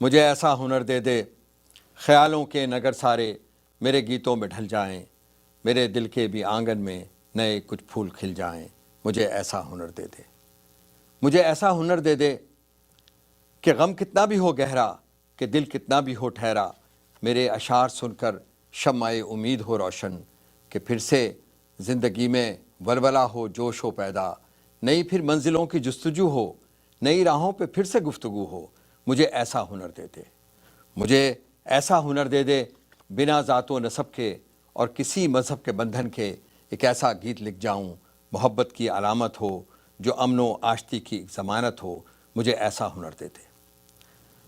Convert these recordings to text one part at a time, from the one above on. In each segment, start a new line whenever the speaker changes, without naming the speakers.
مجھے ایسا ہنر دے دے خیالوں کے نگر سارے میرے گیتوں میں ڈھل جائیں، میرے دل کے بھی آنگن میں نئے کچھ پھول کھل جائیں۔ مجھے ایسا ہنر دے دے، مجھے ایسا ہنر دے دے کہ غم کتنا بھی ہو گہرا، کہ دل کتنا بھی ہو ٹھہرا، میرے اشعار سن کر شمع امید ہو روشن، کہ پھر سے زندگی میں ولولہ ہو، جوش ہو پیدا، نئی پھر منزلوں کی جستجو ہو، نئی راہوں پہ پھر سے گفتگو ہو۔ مجھے ایسا ہنر دے دے، مجھے ایسا ہنر دے دے، بنا ذات و نسب کے اور کسی مذہب کے بندھن کے ایک ایسا گیت لکھ جاؤں، محبت کی علامت ہو، جو امن و آشتی کی ضمانت ہو۔ مجھے ایسا ہنر دے دے۔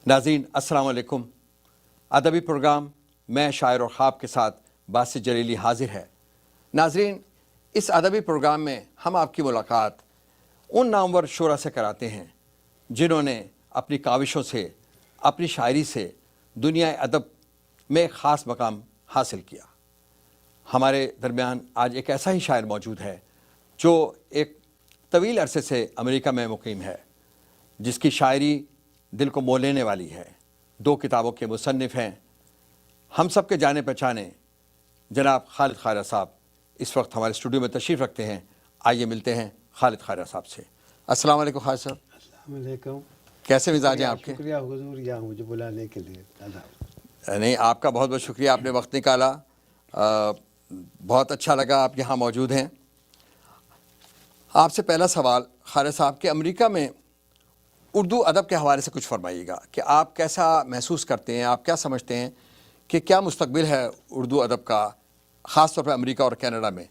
ناظرین السلام علیکم۔ ادبی پروگرام میں شاعر اور خواب کے ساتھ باسط جلیلی حاضر ہے۔ ناظرین، اس ادبی پروگرام میں ہم آپ کی ملاقات ان نامور شعراء سے کراتے ہیں جنہوں نے اپنی کاوشوں سے، اپنی شاعری سے دنیا ادب میں خاص مقام حاصل کیا۔ ہمارے درمیان آج ایک ایسا ہی شاعر موجود ہے جو ایک طویل عرصے سے امریکہ میں مقیم ہے، جس کی شاعری دل کو مو لینے والی ہے۔ 2 کتابوں کے مصنف ہیں، ہم سب کے جانے پہچانے جناب خالد خواجہ صاحب اس وقت ہمارے اسٹوڈیو میں تشریف رکھتے ہیں۔ آئیے ملتے ہیں خالد خواجہ صاحب سے۔ السلام علیکم خواجہ صاحب۔
السلام علیکم۔
کیسے مزاج ہیں آپ کے؟
شکریہ حضور یہاں مجھے بلانے کے لیے۔
نہیں، آپ کا بہت بہت شکریہ، آپ نے وقت نکالا، بہت اچھا لگا آپ یہاں موجود ہیں۔ آپ سے پہلا سوال خواجہ صاحب کہ امریکہ میں اردو ادب کے حوالے سے کچھ فرمائیے گا کہ آپ کیسا محسوس کرتے ہیں، آپ کیا سمجھتے ہیں کہ کیا مستقبل ہے اردو ادب کا، خاص طور پہ امریکہ اور کینیڈا میں؟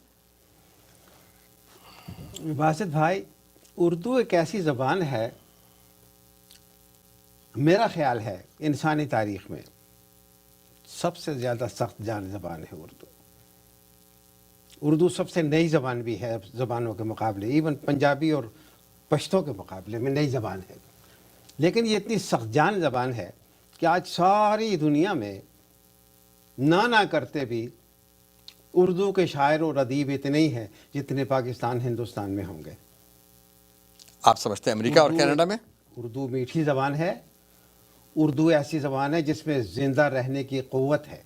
باسط بھائی، اردو ایک ایسی زبان ہے، میرا خیال ہے انسانی تاریخ میں سب سے زیادہ سخت جان زبان ہے اردو۔ اردو سب سے نئی زبان بھی ہے زبانوں کے مقابلے، ایون پنجابی اور پشتو کے مقابلے میں نئی زبان ہے، لیکن یہ اتنی سخت جان زبان ہے کہ آج ساری دنیا میں نہ کرتے بھی اردو کے شاعر اور ادیب اتنے ہی ہیں جتنے پاکستان ہندوستان میں ہوں گے۔
آپ سمجھتے ہیں امریکہ اور کینیڈا میں؟
اردو میٹھی زبان ہے، اردو ایسی زبان ہے جس میں زندہ رہنے کی قوت ہے،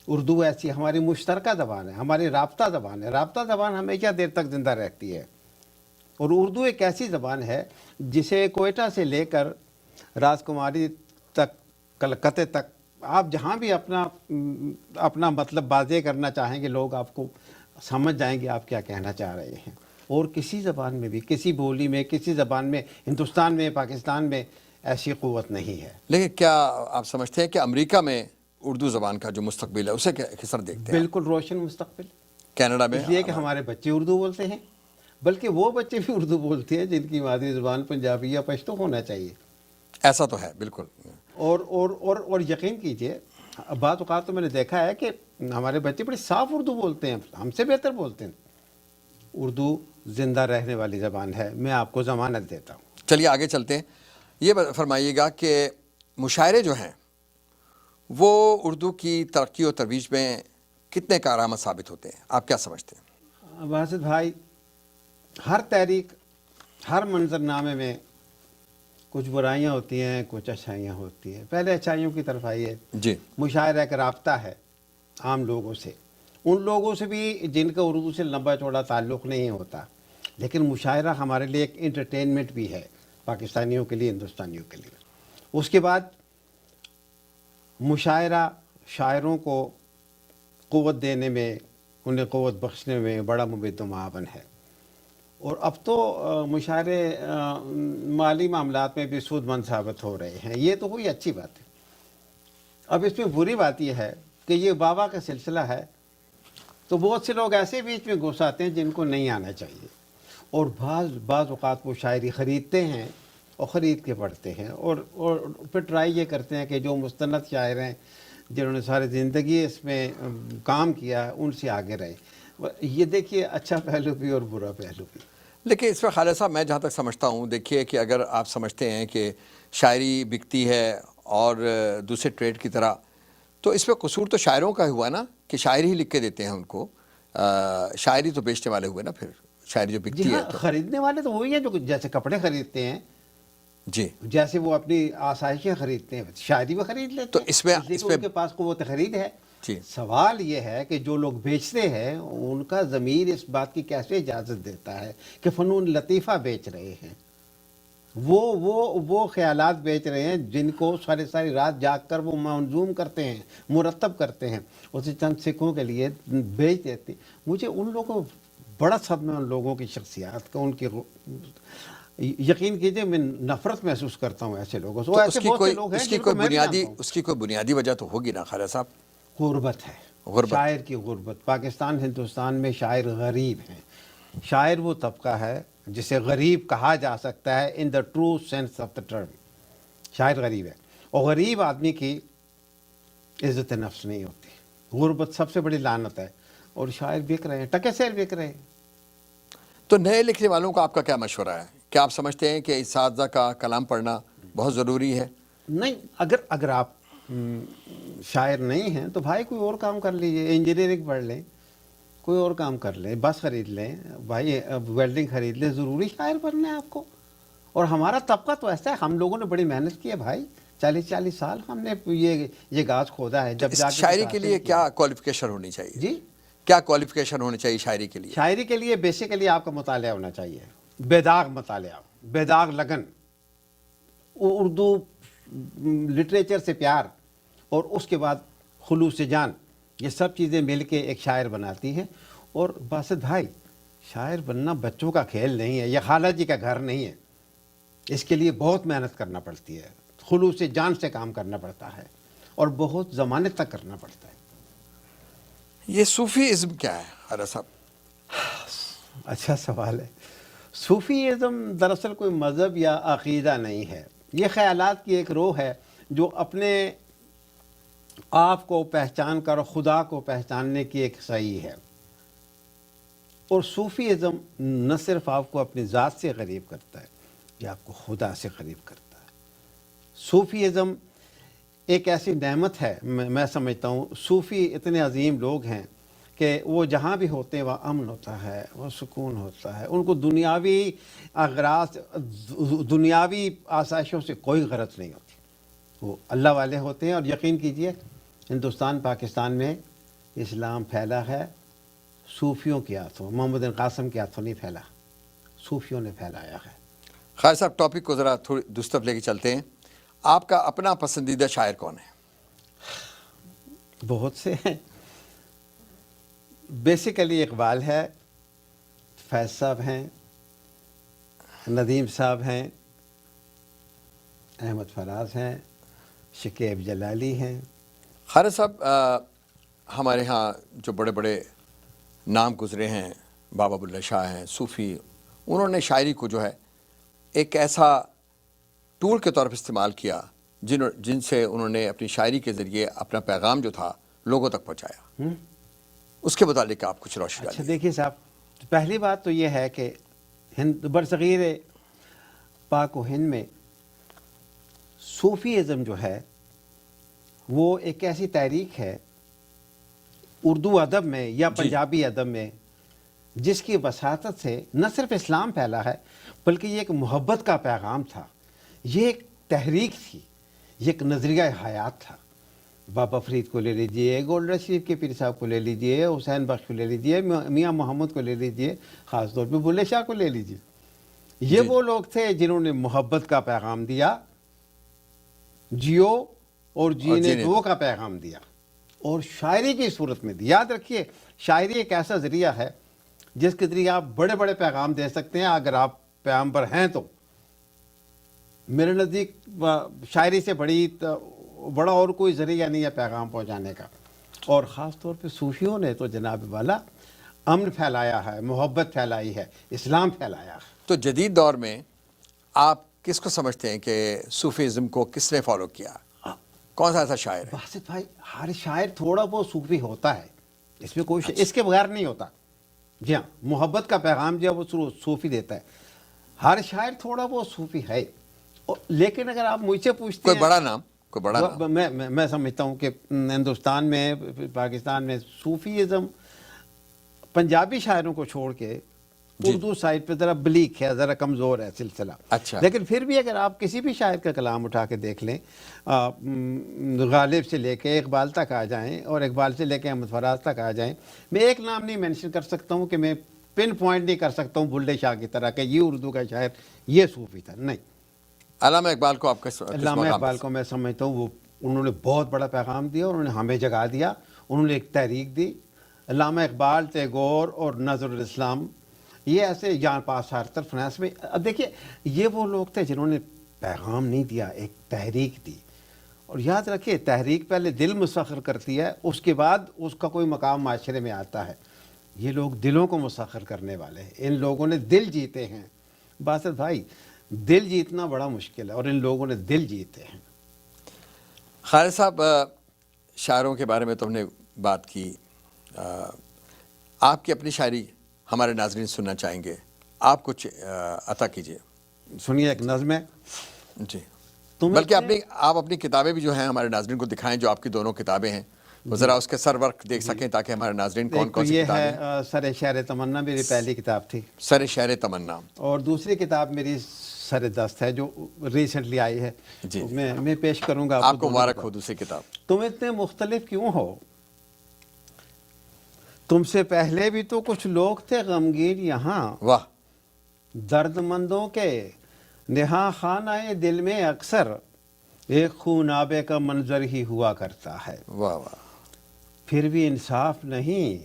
اردو ایسی ہماری مشترکہ زبان ہے، ہماری رابطہ زبان ہے، رابطہ زبان ہمیشہ دیر تک زندہ رہتی ہے۔ اور اردو ایک ایسی زبان ہے جسے کوئٹہ سے لے کر راجکماری تک، کلکتے تک، آپ جہاں بھی اپنا مطلب واضح کرنا چاہیں گے لوگ آپ کو سمجھ جائیں گے آپ کیا کہنا چاہ رہے ہیں۔ اور کسی زبان میں بھی، کسی بولی میں، کسی زبان میں، ہندوستان میں، پاکستان میں ایسی قوت نہیں ہے۔
لیکن کیا آپ سمجھتے ہیں کہ امریکہ میں اردو زبان کا جو مستقبل ہے اسے کس طرح دیکھتے ہیں؟
بالکل روشن مستقبل۔
کینیڈا میں
اس لیے کہ ہمارے بچے اردو بولتے ہیں، بلکہ وہ بچے بھی اردو بولتے ہیں جن کی مادری زبان پنجابی یا پشتو ہونا چاہیے۔
ایسا تو ہے بالکل۔
اور یقین کیجئے، بعض اوقات تو میں نے دیکھا ہے کہ ہمارے بچے بڑی صاف اردو بولتے ہیں، ہم سے بہتر بولتے ہیں۔ اردو زندہ رہنے والی زبان ہے، میں آپ کو ضمانت دیتا ہوں۔
چلیے آگے چلتے ہیں۔ یہ فرمائیے گا کہ مشاعرے جو ہیں وہ اردو کی ترقی و ترویج میں کتنے کارآمد ثابت ہوتے ہیں؟ آپ کیا سمجھتے ہیں؟
باسط بھائی، ہر تحریک، ہر منظر نامے میں کچھ برائیاں ہوتی ہیں، کچھ اچھائیاں ہوتی ہیں۔ پہلے اچھائیوں کی طرف آئیے۔
جی،
مشاعرہ ایک رابطہ ہے عام لوگوں سے، ان لوگوں سے بھی جن کا اردو سے لمبا چوڑا تعلق نہیں ہوتا، لیکن مشاعرہ ہمارے لیے ایک انٹرٹینمنٹ بھی ہے، پاکستانیوں کے لیے، ہندوستانیوں کے لیے۔ اس کے بعد مشاعرہ شاعروں کو قوت دینے میں، انہیں قوت بخشنے میں بڑا مبید و معاون ہے۔ اور اب تو مشاعرے مالی معاملات میں بھی سود مند ثابت ہو رہے ہیں، یہ تو کوئی اچھی بات ہے۔ اب اس میں بری بات یہ ہے کہ یہ بابا کا سلسلہ ہے، تو بہت سے لوگ ایسے بیچ میں گھس آتے ہیں جن کو نہیں آنا چاہیے، اور بعض اوقات وہ شاعری خریدتے ہیں اور خرید کے پڑھتے ہیں، اور پھر ٹرائی یہ کرتے ہیں کہ جو مستند شاعر ہیں، جنہوں نے ساری زندگی اس میں کام کیا ہے، ان سے آگے رہے. یہ دیکھیے اچھا پہلو بھی اور برا پہلو بھی.
لیکن اس میں خالد صاحب میں جہاں تک سمجھتا ہوں، دیکھیے کہ اگر آپ سمجھتے ہیں کہ شاعری بکتی ہے اور دوسرے ٹریڈ کی طرح، تو اس میں قصور تو شاعروں کا ہوا نا کہ شاعر ہی لکھ کے دیتے ہیں ان کو. شاعری تو بیچنے والے ہوئے نا، پھر شاعری جو
جی
بکتی
ہاں،
ہے تو
خریدنے والے تو وہی ہیں جو جیسے کپڑے خریدتے ہیں،
جی.
جیسے وہ اپنی آسائشیں خریدتے ہیں، شاعری بھی خرید لیتے
تو
ہیں،
اس میں
لیے کہ ان کے پاس قوت خرید ہے.
جی
سوال یہ ہے کہ جو لوگ بیچتے ہیں ان کا ضمیر اس بات کی کیسے اجازت دیتا ہے کہ فنون لطیفہ بیچ رہے ہیں. وہ خیالات بیچ رہے ہیں جن کو ساری رات جاگ کر وہ منظوم کرتے ہیں، مرتب کرتے ہیں، اسے چند سکھوں کے لیے بیچ دیتے ہیں. مجھے ان لوگوں بڑا صدمہ ان لوگوں کی شخصیات کا، ان کی یقین کیجئے میں نفرت محسوس کرتا ہوں ایسے لوگوں سے.
تو
ایسے بہت سے لوگ ہیں جن کو میں بھی جانتا ہوں.
اس کی کوئی بنیادی وجہ تو ہوگی نا خالد صاحب.
غربت ہے،
غربت.
شاعر کی غربت. پاکستان ہندوستان میں شاعر غریب ہیں. شاعر وہ طبقہ ہے جسے غریب کہا جا سکتا ہے in the true sense of the term. شاعر غریب ہے، اور غریب آدمی کی عزت نفس نہیں ہوتی. غربت سب سے بڑی لعنت ہے، اور شاعر بک رہے ہیں، ٹکے سیر بک رہے ہیں.
تو نئے لکھنے والوں کا آپ کا کیا مشورہ ہے؟ کیا آپ سمجھتے ہیں کہ اساتذہ کا کلام پڑھنا بہت ضروری ہے؟
نہیں، اگر آپ شاعر نہیں ہیں تو بھائی کوئی اور کام کر لیجئے، انجینئرنگ پڑھ لیں، کوئی اور کام کر لیں، بس خرید لیں بھائی، ویلڈنگ خرید لیں. ضروری شاعر بننا ہے آپ کو؟ اور ہمارا طبقہ تو ایسا ہے، ہم لوگوں نے بڑی محنت کی ہے بھائی. 40 سال ہم نے یہ گاز کھودا ہے. جب جا کے
شاعری
کچھ
کے
حاصل
لیے
کیا.
کیا کوالیفیکیشن ہونی چاہیے؟
جی،
کیا کوالیفیکیشن ہونی چاہیے شاعری کے لیے؟
شاعری کے لیے بیسیکلی آپ کا مطالعہ ہونا چاہیے، بے داغ مطالعہ، بے داغ لگن، اردو لٹریچر سے پیار، اور اس کے بعد خلوص جان. یہ سب چیزیں مل کے ایک شاعر بناتی ہیں. اور باسط بھائی، شاعر بننا بچوں کا کھیل نہیں ہے، یہ خالہ جی کا گھر نہیں ہے. اس کے لیے بہت محنت کرنا پڑتی ہے، خلوص جان سے کام کرنا پڑتا ہے، اور بہت زمانے تک کرنا پڑتا ہے.
یہ صوفی ازم کیا ہے خالد صاحب؟
اچھا سوال ہے. صوفی ازم دراصل کوئی مذہب یا عقیدہ نہیں ہے. یہ خیالات کی ایک روح ہے جو اپنے آپ کو پہچان کر خدا کو پہچاننے کی ایک سعی ہے. اور صوفی ازم نہ صرف آپ کو اپنی ذات سے قریب کرتا ہے، یہ آپ کو خدا سے قریب کرتا ہے. صوفی ازم ایک ایسی نعمت ہے، میں سمجھتا ہوں صوفی اتنے عظیم لوگ ہیں کہ وہ جہاں بھی ہوتے ہیں وہاں امن ہوتا ہے، وہ سکون ہوتا ہے. ان کو دنیاوی اغراض، دنیاوی آسائشوں سے کوئی غرض نہیں ہوتی. وہ اللہ والے ہوتے ہیں. اور یقین کیجئے ہندوستان پاکستان میں اسلام پھیلا ہے صوفیوں کے ہاتھوں، محمد بن قاسم کے ہاتھوں نہیں پھیلا، صوفیوں نے پھیلایا ہے.
خالد صاحب ٹاپک کو ذرا تھوڑی دوسری طرف لے کے چلتے ہیں. آپ کا اپنا پسندیدہ شاعر کون ہے؟
بہت سے ہیں. بیسیکلی اقبال ہے، فیض صاحب ہیں، ندیم صاحب ہیں، احمد فراز ہیں، شکیب جلالی ہیں.
خالد صاحب ہمارے ہاں جو بڑے بڑے نام گزرے ہیں، بابا بلّہ شاہ ہیں، صوفی، انہوں نے شاعری کو جو ہے ایک ایسا ٹول کے طور پر استعمال کیا جن سے انہوں نے اپنی شاعری کے ذریعے اپنا پیغام جو تھا لوگوں تک پہنچایا. اس کے متعلق آپ کچھ روشنی
اچھا
ڈالیے.
دیکھیے صاحب، پہلی بات تو یہ ہے کہ برصغیر پاک و ہند میں صوفی ازم جو ہے وہ ایک ایسی تحریک ہے اردو ادب میں یا پنجابی ادب میں جس کی وساطت سے نہ صرف اسلام پھیلا ہے بلکہ یہ ایک محبت کا پیغام تھا. یہ ایک تحریک تھی، یہ ایک نظریہ حیات تھا. بابا فرید کو لے لیجئے، گولڈن شریف کے پیر صاحب کو لے لیجئے، حسین بخش کو لے لیجئے، میاں محمد کو لے لیجئے، خاص طور پہ بلے شاہ کو لے لیجئے. یہ وہ لوگ تھے جنہوں نے محبت کا پیغام دیا، جیو اور جینے دو کا پیغام دیا، اور شاعری کی صورت میں دی. یاد رکھیے شاعری ایک ایسا ذریعہ ہے جس کے ذریعے آپ بڑے بڑے پیغام دے سکتے ہیں اگر آپ پیغمبر ہیں تو. میرے نزدیک شاعری سے بڑا اور کوئی ذریعہ نہیں ہے پیغام پہنچانے کا. اور خاص طور پہ صوفیوں نے تو جناب والا امن پھیلایا ہے، محبت پھیلائی ہے، اسلام پھیلایا ہے.
تو جدید دور میں آپ کس کو سمجھتے ہیں کہ صوفیزم کو کس نے فالو کیا؟ کون سا ایسا شاعر ہے؟
باسط بھائی ہر شاعر تھوڑا بہت صوفی ہوتا ہے، اس میں کوئی اس کے بغیر نہیں ہوتا. جی ہاں، محبت کا پیغام جو ہے وہ صوفی دیتا ہے. ہر شاعر تھوڑا بہت صوفی ہے. لیکن اگر آپ مجھ سے پوچھتے
کوئی
ہیں،
بڑا نام، کوئی بڑا نام؟
میں سمجھتا ہوں کہ ہندوستان میں، پاکستان میں صوفیزم پنجابی شاعروں کو چھوڑ کے اردو سائڈ پہ ذرا بلیک ہے، ذرا کمزور ہے سلسلہ.
اچھا.
لیکن پھر بھی اگر آپ کسی بھی شاعر کا کلام اٹھا کے دیکھ لیں، غالب سے لے کے اقبال تک آ جائیں اور اقبال سے لے کے احمد فراز تک آ جائیں، میں ایک نام نہیں مینشن کر سکتا ہوں کہ میں پن پوائنٹ نہیں کر سکتا ہوں بلے شاہ کی طرح کہ یہ اردو کا شاعر یہ صوفی تھا. نہیں.
علامہ اقبال کو آپ کس
علامہ
مقام
اقبال کو میں سمجھتا ہوں انہوں نے بہت بڑا پیغام دیا، انہوں نے ہمیں جگا دیا، انہوں نے ایک تحریک دی. علامہ اقبال، ٹیگور اور نظر الاسلام، یہ ایسے جان پاس ہر فنانس میں. اب دیکھیے یہ وہ لوگ تھے جنہوں نے پیغام نہیں دیا، ایک تحریک دی. اور یاد رکھیے تحریک پہلے دل مسخر کرتی ہے، اس کے بعد اس کا کوئی مقام معاشرے میں آتا ہے. یہ لوگ دلوں کو مسخر کرنے والے ہیں، ان لوگوں نے دل جیتے ہیں. باسط بھائی دل جیتنا بڑا مشکل ہے اور ان لوگوں نے دل جیتے ہیں.
خالد صاحب، شاعروں کے بارے میں تو ہم نے بات کی، آپ کی اپنی شاعری ہمارے ناظرین سننا چاہیں گے، آپ کچھ عطا کیجیے.
سنیے ایک نظم ہے.
جی، بلکہ آپ اپنی کتابیں بھی جو ہیں ہمارے ناظرین کو دکھائیں، جو آپ کی دونوں کتابیں ہیں وہ ذرا اس کے سر ورق دیکھ سکیں تاکہ ہمارے ناظرین کون کون سی کتابیں ہیں.
یہ ہے سر شعر تمنا، میری پہلی کتاب تھی.
سر شعر تمنا. اور
دوسری کتاب میری سر دست ہے جو ریسنٹلی آئی ہے.
جی،
میں پیش کروں گا
آپ کو مبارک ہو دوسری کتاب.
تم اتنے مختلف کیوں ہو؟ تم سے پہلے بھی تو کچھ لوگ تھے غمگین یہاں.
واہ.
درد مندوں کے نہاں خانہ دل میں اکثر ایک خونابے کا منظر ہی ہوا کرتا ہے.
واہ واہ.
پھر بھی انصاف نہیں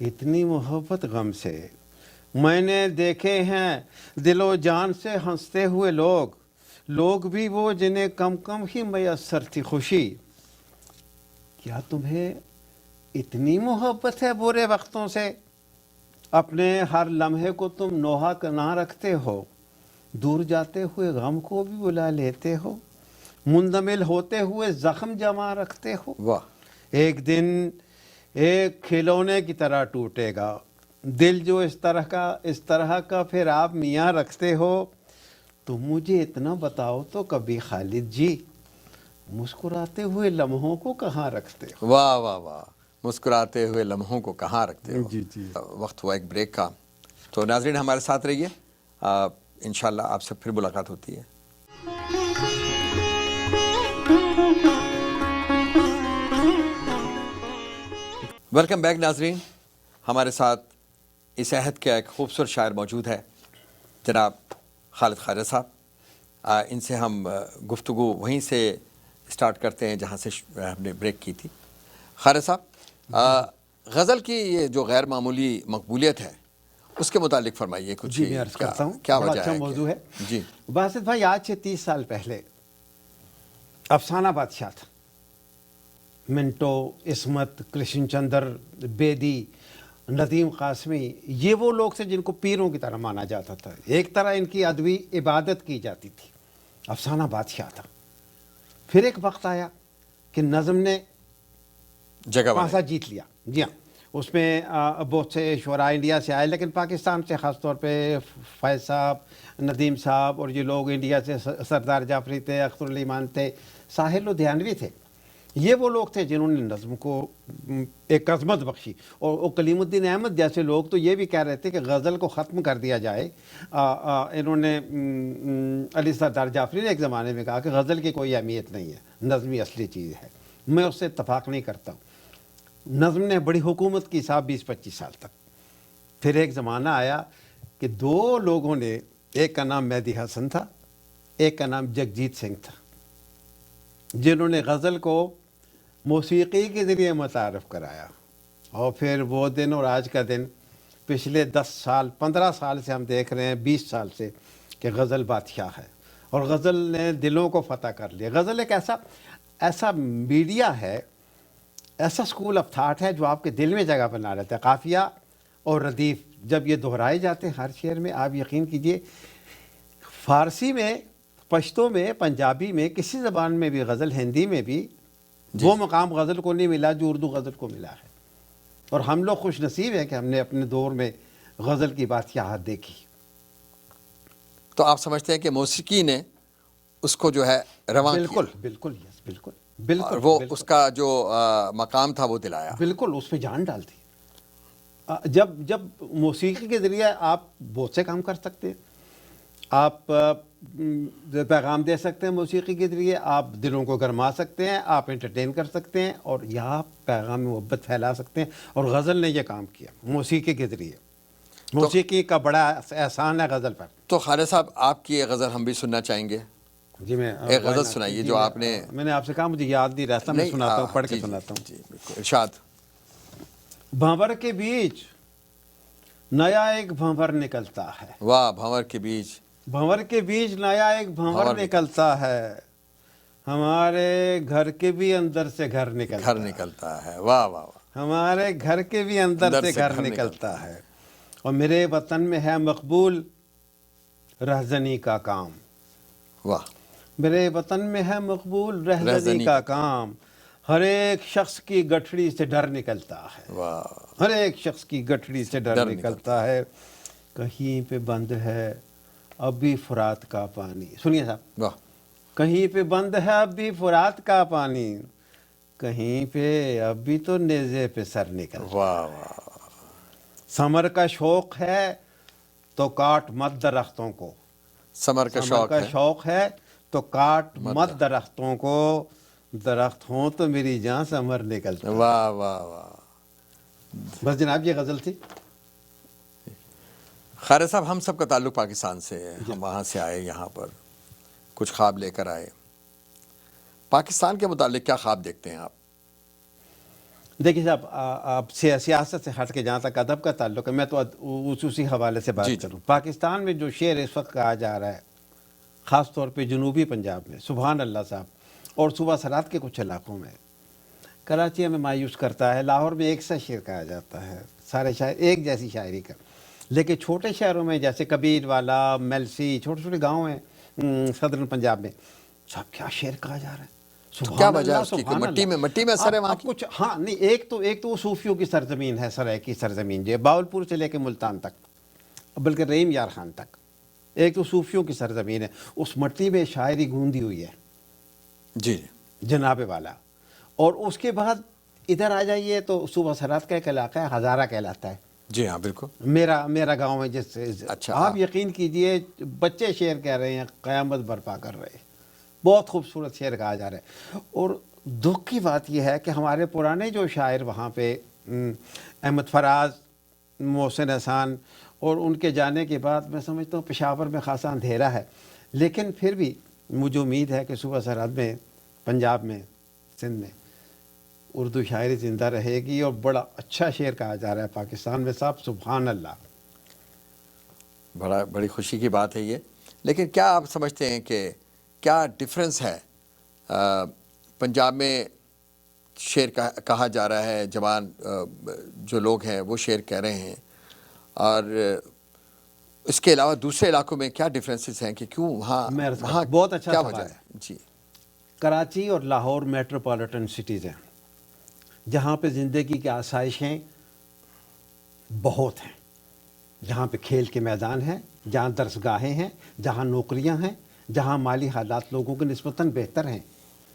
اتنی محبت غم سے. میں نے دیکھے ہیں دل و جان سے ہنستے ہوئے لوگ بھی وہ جنہیں کم کم ہی میسر تھی خوشی. کیا تمہیں اتنی محبت ہے برے وقتوں سے؟ اپنے ہر لمحے کو تم نوحہ نہ رکھتے ہو. دور جاتے ہوئے غم کو بھی بلا لیتے ہو. مندمل ہوتے ہوئے زخم جمع رکھتے ہو.
واہ.
ایک دن ایک کھلونے کی طرح ٹوٹے گا دل جو اس طرح کا پھر آپ میاں رکھتے ہو. تم مجھے اتنا بتاؤ تو کبھی خالد جی، مسکراتے ہوئے لمحوں کو کہاں رکھتے ہو؟
واہ واہ واہ. مسکراتے ہوئے لمحوں کو کہاں رکھتے ہو.
جی جی.
وقت ہوا ایک بریک کا، تو ناظرین ہمارے ساتھ رہیے، انشاءاللہ آپ سے پھر ملاقات ہوتی ہے. ویلکم بیک ناظرین. ہمارے ساتھ اس عہد کا ایک خوبصورت شاعر موجود ہے، جناب خالد خواجہ صاحب. ان سے ہم گفتگو وہیں سے سٹارٹ کرتے ہیں جہاں سے ہم نے بریک کی تھی. خالد صاحب، غزل کی یہ جو غیر معمولی مقبولیت ہے اس کے متعلق فرمائیے کچھ.
جی میں عرض کرتا ہوں،
کیا
بڑا
وجہ
اچھا
ہے؟
موضوع ہے.
جی
باسط بھائی، آج سے 30 سال پہلے افسانہ بادشاہ تھا. منٹو، عصمت، کرشن چندر بیدی، ندیم قاسمی، یہ وہ لوگ تھے جن کو پیروں کی طرح مانا جاتا تھا. ایک طرح ان کی ادبی عبادت کی جاتی تھی. افسانہ بادشاہ تھا. پھر ایک وقت آیا کہ نظم نے
جگہ
پانسا جیت لیا. جی ہاں، اس میں بہت سے شعراء انڈیا سے آئے، لیکن پاکستان سے خاص طور پہ فیض صاحب، ندیم صاحب اور یہ لوگ انڈیا سے، سردار جعفری تھے، اختر علی مان تھے، ساحل لدھیانوی تھے. یہ وہ لوگ تھے جنہوں نے نظم کو ایک عظمت بخشی. اور کلیم الدین احمد جیسے لوگ تو یہ بھی کہہ رہے تھے کہ غزل کو ختم کر دیا جائے. انہوں نے علی سردار جعفری نے ایک زمانے میں کہا کہ غزل کی کوئی اہمیت نہیں ہے، نظمی اصلی چیز ہے. میں اس سے اتفاق نہیں کرتا ہوں. نظم نے بڑی حکومت کی صاحب 20-25 سال تک. پھر ایک زمانہ آیا کہ دو لوگوں نے، ایک کا نام مہدی حسن تھا، ایک کا نام جگجیت سنگھ تھا، جنہوں نے غزل کو موسیقی کے ذریعے متعارف کرایا. اور پھر وہ دن اور آج کا دن، پچھلے 10 سال 15 سال سے ہم دیکھ رہے ہیں، 20 سال سے، کہ غزل بادشاہ ہے اور غزل نے دلوں کو فتح کر لیا. غزل ایک ایسا میڈیا ہے، ایسا اسکول آف تھاٹ ہے جو آپ کے دل میں جگہ بنا لیتا ہے. قافیہ اور ردیف جب یہ دہرائے جاتے ہیں ہر شعر میں، آپ یقین کیجئے فارسی میں پشتو میں، پنجابی میں، کسی زبان میں بھی غزل، ہندی میں بھی وہ مقام غزل کو نہیں ملا جو اردو غزل کو ملا ہے. اور ہم لوگ خوش نصیب ہیں کہ ہم نے اپنے دور میں غزل کی بادشاہت دیکھی.
تو آپ سمجھتے ہیں کہ موسیقی نے اس کو جو ہے رواں کیا،
بالکل بالکل یس، بالکل
اور
بالکل
وہ
بالکل.
اس کا جو مقام تھا وہ دلایا.
بالکل اس پہ جان ڈالتی. جب موسیقی کے ذریعے آپ بہت سے کام کر سکتے ہیں. آپ پیغام دے سکتے ہیں موسیقی کے ذریعے، آپ دلوں کو گرما سکتے ہیں، آپ انٹرٹین کر سکتے ہیں، اور یا پیغام محبت پھیلا سکتے ہیں. اور غزل نے یہ کام کیا موسیقی کے ذریعے. موسیقی کا بڑا احسان ہے غزل پر.
تو خالد صاحب آپ کی یہ غزل ہم بھی سننا چاہیں گے.
جی میں
ایک غزل سنائیے جو آپ نے.
میں نے آپ سے کہا مجھے یاد نہیں رہتا، میں سناتا ہوں، پڑھ کے سناتا ہوں.
جی بالکل، ارشاد.
بھنور کے بیچ نیا ایک بھنور نکلتا ہے.
واہ، بھنور کے بیچ.
بھنور کے بیچ نیا ایک بھنور نکلتا ہے. ہمارے گھر کے بھی اندر سے گھر
نکلتا ہے. واہ واہ واہ.
ہمارے گھر کے بھی اندر سے گھر نکلتا ہے. اور میرے وطن میں ہے مقبول رہزنی کا کام.
واہ.
میرے وطن میں ہے مقبول رہزنی کا کام. ہر ایک شخص کی گٹھڑی سے ڈر نکلتا ہے.
واہ.
ہر ایک شخص کی گٹھڑی سے ڈر نکلتا ہے. کہیں پہ بند ہے اب بھی فرات کا پانی. سنیے صاحب.
واہ.
کہیں پہ بند ہے اب بھی فرات کا پانی، کہیں پہ اب بھی تو نیزے پہ سر نکلتا.
واہ واہ.
سمر کا شوق ہے تو کاٹ مت درختوں کو.
سمر کا
شوق ہے تو کاٹ مت درختوں کو، درخت ہوں تو میری جان سمر نکلتا.
واہ واہ واہ.
بس جناب یہ غزل تھی.
خالد صاحب، ہم سب کا تعلق پاکستان سے ہے. ہم وہاں سے آئے، یہاں پر کچھ خواب لے کر آئے. پاکستان کے متعلق کیا خواب دیکھتے ہیں آپ؟
دیکھیے صاحب، آپ سیاست سے ہٹ کے جہاں تک ادب کا تعلق ہے، میں تو اسی حوالے سے بات کروں. پاکستان میں جو شعر اس وقت کہا جا رہا ہے، خاص طور پہ جنوبی پنجاب میں، سبحان اللہ صاحب، اور صوبہ سرحد کے کچھ علاقوں میں، کراچی میں مایوس کرتا ہے. لاہور میں ایک سا شعر کہا جاتا ہے، سارے شاعر ایک جیسی شاعری کا. لیکن چھوٹے شہروں میں جیسے کبیر والا، میلسی، چھوٹے چھوٹے گاؤں ہیں صدرن پنجاب میں، سب کیا شعر کہا جا رہا ہے.
کیا وجہ ہے اس کی؟ مٹی میں اثر ہے وہاں کی؟
کچھ ہاں نہیں، ایک تو وہ صوفیوں کی سرزمین ہے، سرائے کی سرزمین جو باولپور سے لے کے ملتان تک، بلکہ رحیم یار خان تک. ایک تو صوفیوں کی سرزمین ہے، اس مٹی میں شاعری گوندی ہوئی ہے.
جی
جناب والا. اور اس کے بعد ادھر آ جائیے تو صوبہ سرحد کا ایک علاقہ ہے، ہزارہ کہلاتا ہے.
جی ہاں بالکل.
میرا گاؤں ہے جس سے.
اچھا.
آپ یقین کیجئے بچے شعر کہہ رہے ہیں، قیامت برپا کر رہے ہیں. بہت خوبصورت شعر کہا جا رہا ہے. اور دکھ کی بات یہ ہے کہ ہمارے پرانے جو شاعر وہاں پہ، احمد فراز، محسن احسان، اور ان کے جانے کے بعد میں سمجھتا ہوں پشاور میں خاصا اندھیرا ہے. لیکن پھر بھی مجھے امید ہے کہ صوبہ سرحد میں، پنجاب میں، سندھ میں اردو شاعری زندہ رہے گی. اور بڑا اچھا شعر کہا جا رہا ہے پاکستان میں صاحب، سبحان اللہ.
بڑی خوشی کی بات ہے یہ. لیکن کیا آپ سمجھتے ہیں کہ کیا ڈفرینس ہے؟ پنجاب میں شعر کہا جا رہا ہے، جوان جو لوگ ہیں وہ شعر کہہ رہے ہیں، اور اس کے علاوہ دوسرے علاقوں میں کیا ڈفرینسز ہیں کہ کیوں وہاں
بہت اچھا
کیا
سوال
وجہ
ہے.
ہے؟ جی.
کراچی اور لاہور میٹروپولیٹن سٹیز ہیں جہاں پہ زندگی کی آسائشیں بہت ہیں، جہاں پہ کھیل کے میدان ہیں، جہاں درسگاہیں ہیں، جہاں نوکریاں ہیں، جہاں مالی حالات لوگوں کے نسبتاً بہتر ہیں.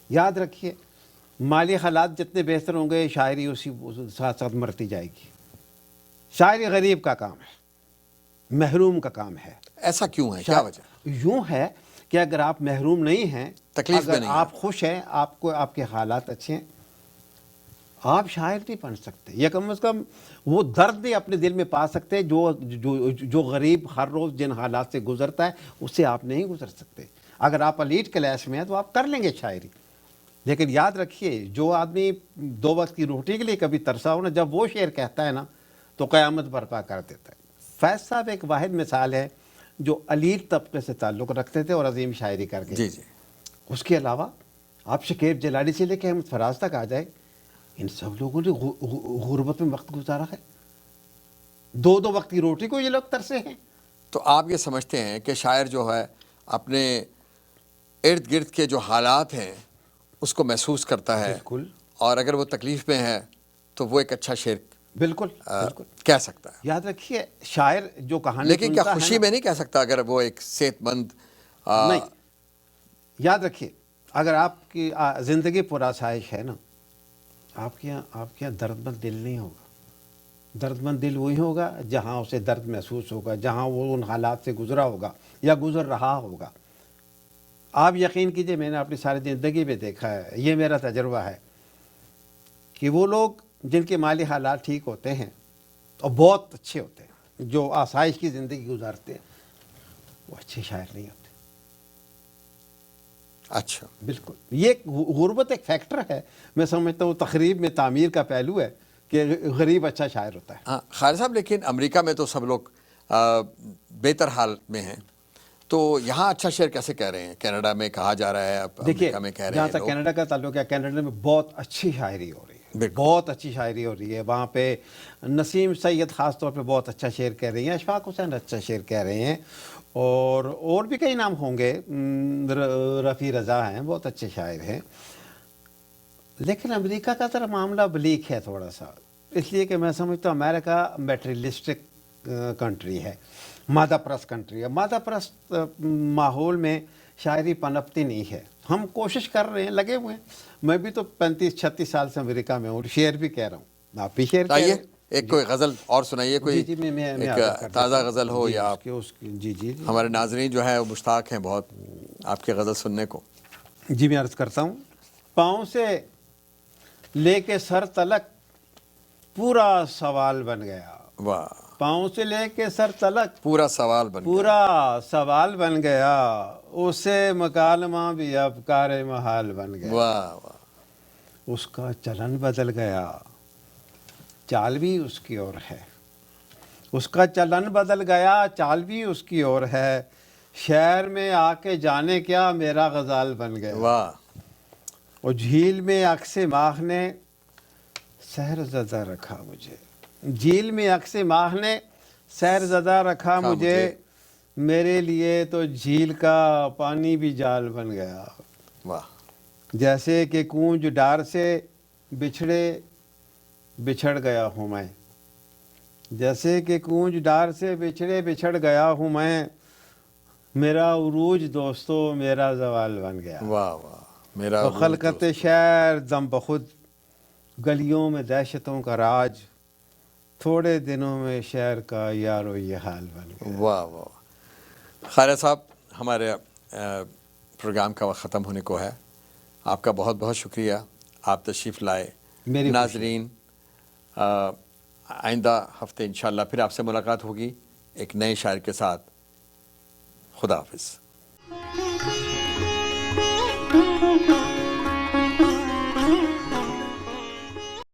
یاد رکھیے، مالی حالات جتنے بہتر ہوں گے شاعری اسی ساتھ ساتھ مرتی جائے گی. شاعری غریب کا کام ہے، محروم کا کام ہے.
ایسا کیوں ہے؟ کیا وجہ؟
یوں ہے کہ اگر آپ محروم نہیں ہیں،
تکلیف میں نہیں،
آپ خوش ہیں، آپ کے حالات اچھے ہیں، آپ شاعر نہیں بن سکتے. یا کم از کم وہ درد نہیں اپنے دل میں پا سکتے جو غریب ہر روز جن حالات سے گزرتا ہے، اس سے آپ نہیں گزر سکتے. اگر آپ ایلیٹ کلاس میں ہیں تو آپ کر لیں گے شاعری. لیکن یاد رکھیے، جو آدمی 2 وقت کی روٹی کے لیے کبھی ترسا ہو نا، جب وہ شعر کہتا ہے نا تو قیامت برپا کر دیتا ہے. فیض صاحب ایک واحد مثال ہے جو ایلیٹ طبقے سے تعلق رکھتے تھے اور عظیم شاعری کر گئے.
جی جی.
اس کے علاوہ آپ شکیب جلالی سے لے کے احمد فراز تک آ جائے، ان سب لوگوں نے غربت میں وقت گزارا ہے. 2 وقت کی روٹی کو یہ لوگ ترسے ہیں.
تو آپ یہ سمجھتے ہیں کہ شاعر جو ہے اپنے ارد گرد کے جو حالات ہیں اس کو محسوس کرتا ہے,
بالکل.
اور اگر وہ تکلیف میں ہے تو وہ ایک اچھا شعر
بالکل بالکل
کہہ سکتا ہے.
یاد رکھیے شاعر جو کہانی
لیکن کیا
سنتا ہے
خوشی
نا-
میں نہیں کہہ سکتا اگر وہ ایک صحت مند
نہیں, یاد رکھیے اگر آپ کی زندگی پر آسائش ہے نا, آپ کے یہاں درد مند دل نہیں ہوگا. درد مند دل وہی ہوگا جہاں اسے درد محسوس ہوگا, جہاں وہ ان حالات سے گزرا ہوگا یا گزر رہا ہوگا. آپ یقین کیجئے, میں نے اپنی ساری زندگی میں دیکھا ہے, یہ میرا تجربہ ہے کہ وہ لوگ جن کے مالی حالات ٹھیک ہوتے ہیں اور بہت اچھے ہوتے ہیں, جو آسائش کی زندگی گزارتے ہیں, وہ اچھے شاعر نہیں ہوتے.
اچھا,
بالکل, یہ غربت ایک فیکٹر ہے. میں سمجھتا ہوں تقریب میں تعمیر کا پہلو ہے کہ غریب اچھا شاعر ہوتا ہے.
ہاں خالد صاحب, لیکن امریکہ میں تو سب لوگ بہتر حال میں ہیں, تو یہاں اچھا شعر کیسے کہہ رہے ہیں؟ کینیڈا میں کہا جا رہا ہے, اب
دیکھیے
امریکہ میں کہہ رہے
جہاں
ہیں
تک
لوگ.
کینیڈا کا تعلق ہے, کینیڈا میں بہت اچھی شاعری ہو رہی ہے,
بالکل.
بہت اچھی شاعری ہو رہی ہے. وہاں پہ نسیم سید خاص طور پہ بہت اچھا شعر کہہ رہی ہیں, اشفاق حسین اچھا شعر کہہ رہے ہیں, اور بھی کئی نام ہوں گے, رفیع رضا ہیں, بہت اچھے شاعر ہیں. لیکن امریکہ کا ذرا معاملہ بلیک ہے تھوڑا سا, اس لیے کہ میں سمجھتا ہوں امریکہ میٹریلسٹک کنٹری ہے, مادہ پرست کنٹری ہے. مادہ پرست ماحول میں شاعری پنپتی نہیں ہے. ہم کوشش کر رہے ہیں, لگے ہوئے ہیں. میں بھی تو 35-36 سال سے امریکہ میں ہوں, شعر بھی کہہ رہا ہوں, آپ بھی شعر کہہ رہے
آئیے
ہیں.
ایک کوئی غزل اور سنائیے, کوئی
جی میں
ایک
عرض کر دیتا
تازہ
ہوں.
غزل ہو,
جی
یا
اس کے- اس کی- جی
ہمارے ناظرین جو ہے وہ مشتاق ہیں بہت آپ کے غزل سننے کو.
جی میں عرض کرتا ہوں. پاؤں سے لے کے سر تلک پورا سوال بن گیا.
واہ,
پاؤں سے لے کے سر تلک
پورا سوال بن گیا.
پورا سوال بن گیا. اسے مکالمہ بھی اب کار محال بن گیا.
واہ واہ,
اس کا چلن بدل گیا, چال بھی اس کی اور ہے. اس کا چلن بدل گیا, چال بھی اس کی اور ہے. شہر میں آ کے جانے کیا میرا غزال بن گیا.
واہ,
اور جھیل میں عکس ماہ نے سحر زدہ رکھا مجھے. جھیل میں عکس ماہ نے سحر زدہ رکھا مجھے. میرے لیے تو جھیل کا پانی بھی جال بن گیا.
واہ,
جیسے کہ کونج ڈار سے بچھڑ گیا ہوں میں. جیسے کہ کونج ڈار سے بچھڑ گیا ہوں میں. میرا عروج دوستو میرا زوال بن گیا.
واہ واہ, میرا
تو خلقت شعر دم بخود, گلیوں میں دہشتوں کا راج. تھوڑے دنوں میں شعر کا یارو یہ حال بن گیا.
واہ واہ. خالد صاحب, ہمارے پروگرام کا وقت ختم ہونے کو ہے. آپ کا بہت بہت شکریہ, آپ تشریف لائے.
میری
ناظرین, آئندہ ہفتے انشاءاللہ پھر آپ سے ملاقات ہوگی ایک نئے شاعر کے ساتھ. خدا حافظ.